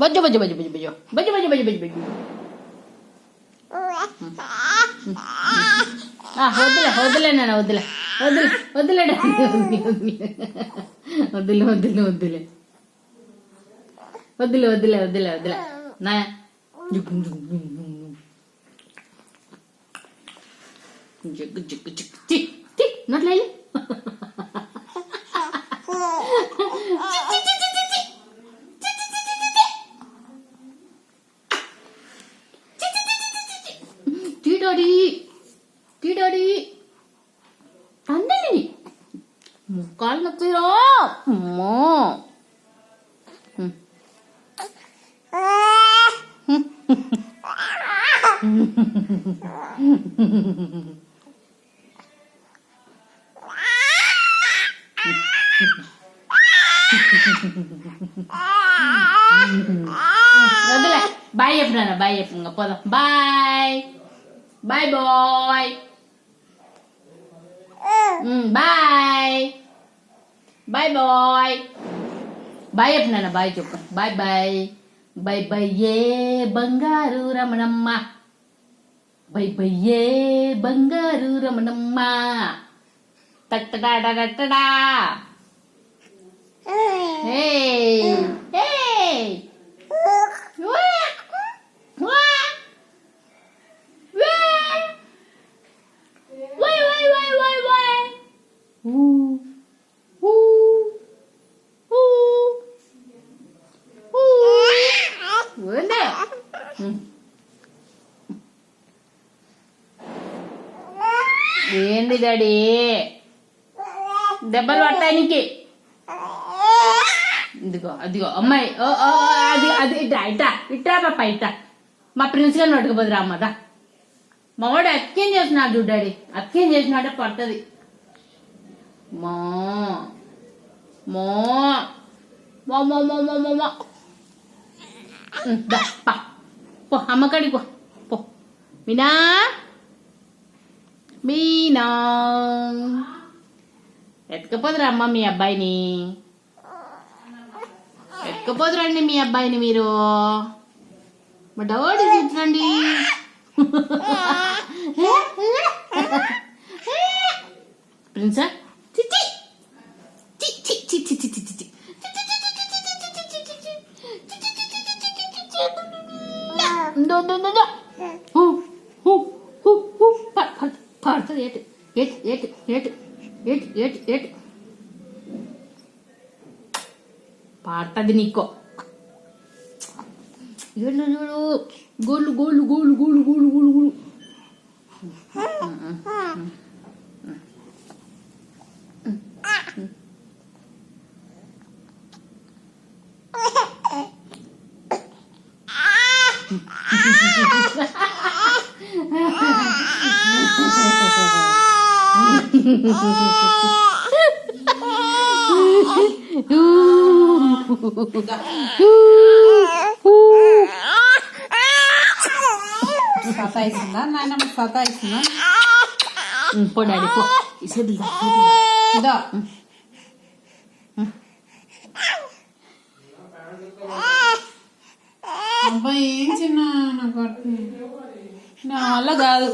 బజ్జు బజ్జు బజ్జు బజ్జు బజ్జు బజ్జు బజ్జు బజ్జు బజ్జు బజ్జు. వద్దులే వద్దులే నాన్న వద్దులే వద్దులే వద్దులే వద్దులే వద్దులే వద్దులే వద్దులే వద్దులే వద్దులే వద్దులే నా జగ్గు జగ్గు జగ్గు నోట్లే టీడాడి టీడాడి అందరి ముక్కాలు నొప్పిరా అమ్మో. వద్దులే బాయ్ చెప్పినా బాయ్ చెప్పు ఇంకా పోదాం. Bye bye bye bye bye bye bye చెప్పినా బాయ్ చెప్పు. బాయ్ బాయ్ బాయ్ బాయ్ ఏ బంగారు రమణమ్మ. బై బయ్యే బంగారు రమణమ్మ. తట్టడా తట్టడా. ఏంది డాడీ దెబ్బలు పడతానికి? ఇదిగో అదిగో అమ్మాయి అది అది ఇట్టా ఇట్టా ఇట్టా పాప ఇట్టా. మా ప్రిన్స్ గారిని పట్టుకుపోదు రామ్మదా. మా వాడు అక్కేం చేస్తున్నాడు చూడు డాడీ. అక్కేం చేసినాడే పడుతుంది. మో మో మో మో మో మో మో మో. పో అమ్మకాడికి పో పో. మీనా మీనా ఎత్తుకపోదురా అమ్మ మీ అబ్బాయిని. ఎత్తుకపోదురండి మీ అబ్బాయిని మీరు. మా డోడి చూడండి. ప్రిన్సా పడుతుంది. ఏటు ఏటు ఏటు ఏటు ఏటు ఏటు ఏటు పడుతుంది నీకో. ఏళ్ళు చూడు గోళ్ళు గోళ్ళు గోళ్ళు గోళ్ళు గోళ్ళు గోళ్ళు గోళ్ళు. సతాయిస్తుందా నాయనమ్మ? సతాయిస్తుందా? పో డాడీ పో. ఇదో అబ్బాయి ఏం చిన్న నాకు నా వల్ల కాదు.